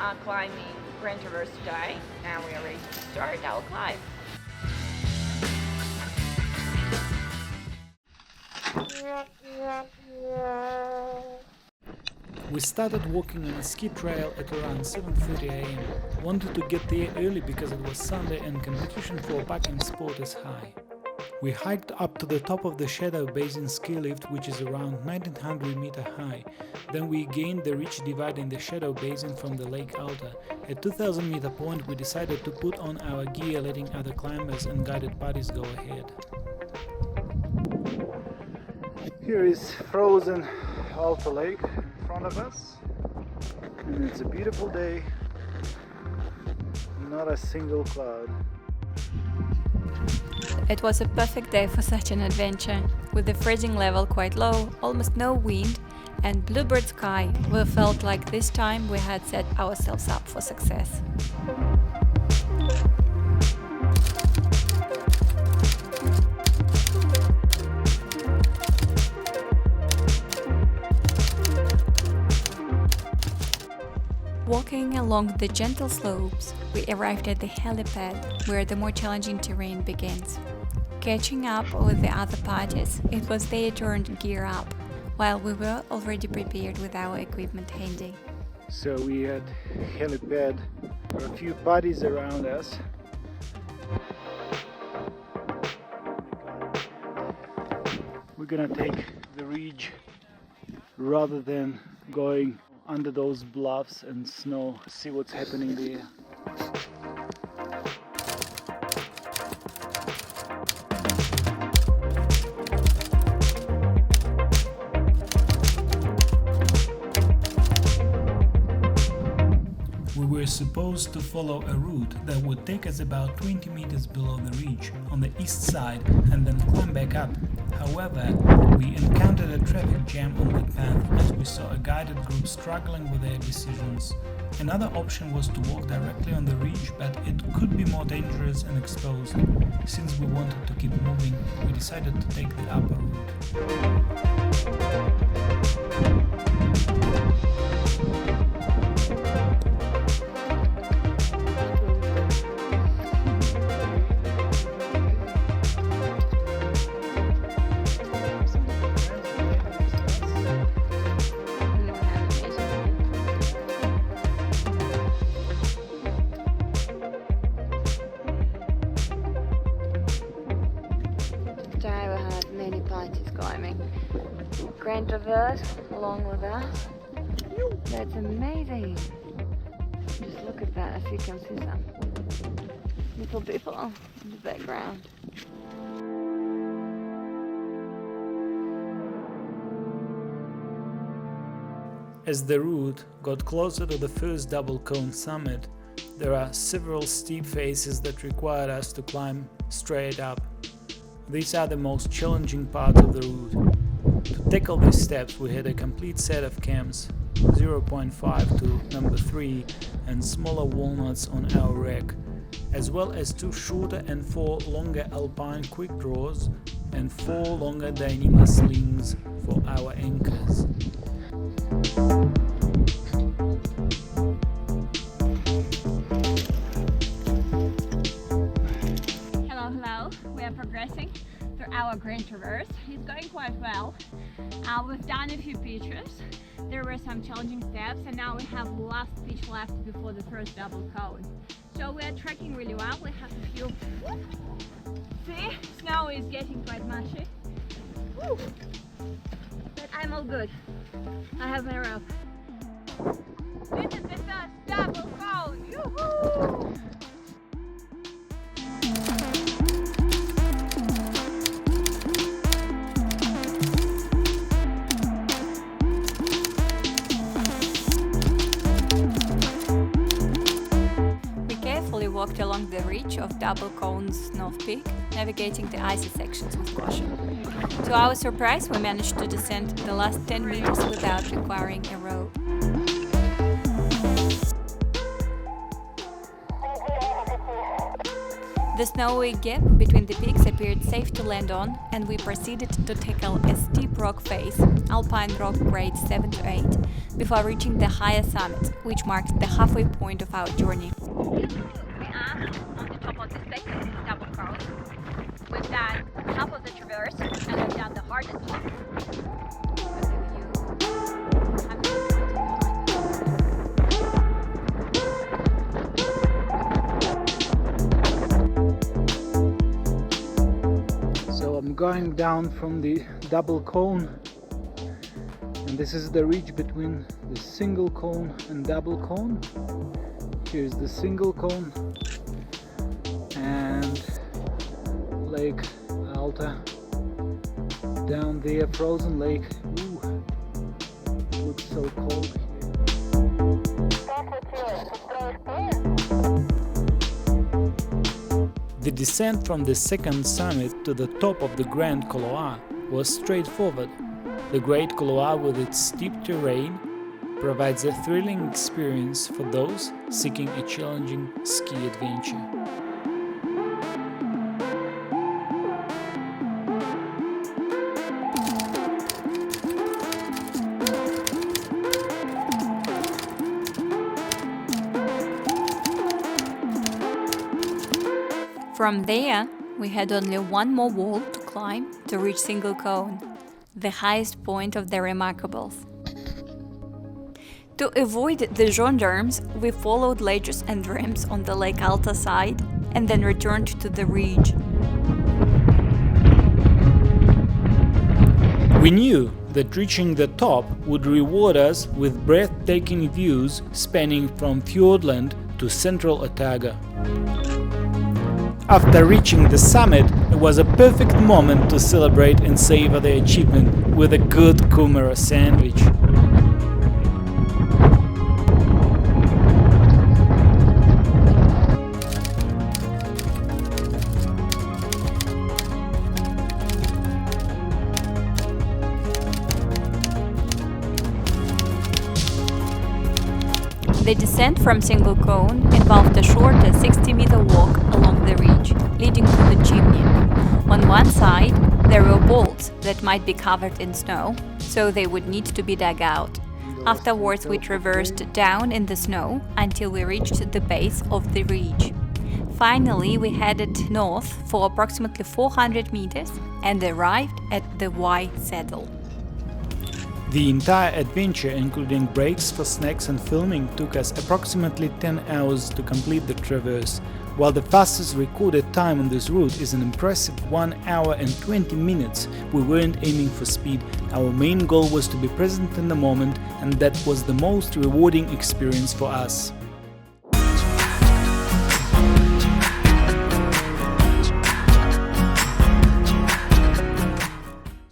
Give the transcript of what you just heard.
are climbing Grand Traverse today. Now we are ready to start our climb. We started walking on a ski trail at around 7:30 am. Wanted to get there early because it was Sunday and competition for a packing spot is high. We hiked up to the top of the Shadow Basin ski lift, which is around 1900 meter high. Then we gained the ridge dividing the Shadow Basin from the lake altar. At 2000 meter point we decided to put on our gear, letting other climbers and guided parties go ahead. Here is frozen Alta Lake in front of us, and it's a beautiful day, not a single cloud. It was a perfect day for such an adventure, with the freezing level quite low, almost no wind, and bluebird sky. We felt like this time we had set ourselves up for success. Walking along the gentle slopes, we arrived at the helipad, where the more challenging terrain begins. Catching up with the other parties, it was their turn to gear up, while we were already prepared with our equipment handy. So we had helipad for a few parties around us. We're gonna take the ridge rather than going under those bluffs and snow, see what's happening there. We were supposed to follow a route that would take us about 20 meters below the ridge on the east side and then climb back up. However, we encountered a traffic jam on that path as we saw a guided group struggling with their decisions. Another option was to walk directly on the ridge, but it could be more dangerous and exposed. Since we wanted to keep moving, we decided to take the upper route. Today we have many parties climbing Grand Traverse along with us. That's amazing. Just look at that, if you can see some little people in the background. As the route got closer to the first double cone summit, there are several steep faces that required us to climb straight up. These are the most challenging parts of the route. To tackle these steps we had a complete set of cams, 0.5 to number 3 and smaller walnuts on our rack, as well as 2 shorter and 4 longer alpine quick draws and 4 longer Dyneema slings for our anchors. Hello, we are progressing through our Grand Traverse. It's going quite well. We've done a few pitches. There were some challenging steps, and now we have last pitch left before the first double cone. So we are tracking really well. We have a few. See, snow is getting quite mushy. Woo. But I'm all good. I have my rope. This is the first double cone. Yoo-hoo! Walked along the ridge of Double Cone's North Peak, navigating the icy sections with caution. To our surprise, we managed to descend the last 10 meters without requiring a rope. The snowy gap between the peaks appeared safe to land on, and we proceeded to tackle a steep rock face, alpine rock grade 7 to 8, before reaching the higher summit, which marked the halfway point of our journey. We are on the top of the second double cross. We've done half of the traverse and we've done the hardest part. So I'm going down from the double cone, and this is the ridge between the single cone and double cone. Here's the single cone and Lake Alta. Down there, frozen lake. Ooh, it looks so cold here. The descent from the second summit to the top of the Grand Couloir was straightforward. The Great Couloir, with its steep terrain, provides a thrilling experience for those seeking a challenging ski adventure. From there, we had only one more wall to climb to reach Single Cone, the highest point of the Remarkables. To avoid the gendarmes, we followed ledges and ramps on the Lake Alta side and then returned to the ridge. We knew that reaching the top would reward us with breathtaking views spanning from Fjordland to central Otago. After reaching the summit, it was a perfect moment to celebrate and savor the achievement with a good kumara sandwich. The descent from Single Cone involved a shorter 60-meter walk along the ridge, leading to the chimney. On one side, there were bolts that might be covered in snow, so they would need to be dug out. Afterwards, we traversed down in the snow until we reached the base of the ridge. Finally, we headed north for approximately 400 meters and arrived at the Y saddle. The entire adventure, including breaks for snacks and filming, took us approximately 10 hours to complete the traverse. While the fastest recorded time on this route is an impressive 1 hour and 20 minutes, we weren't aiming for speed. Our main goal was to be present in the moment, and that was the most rewarding experience for us.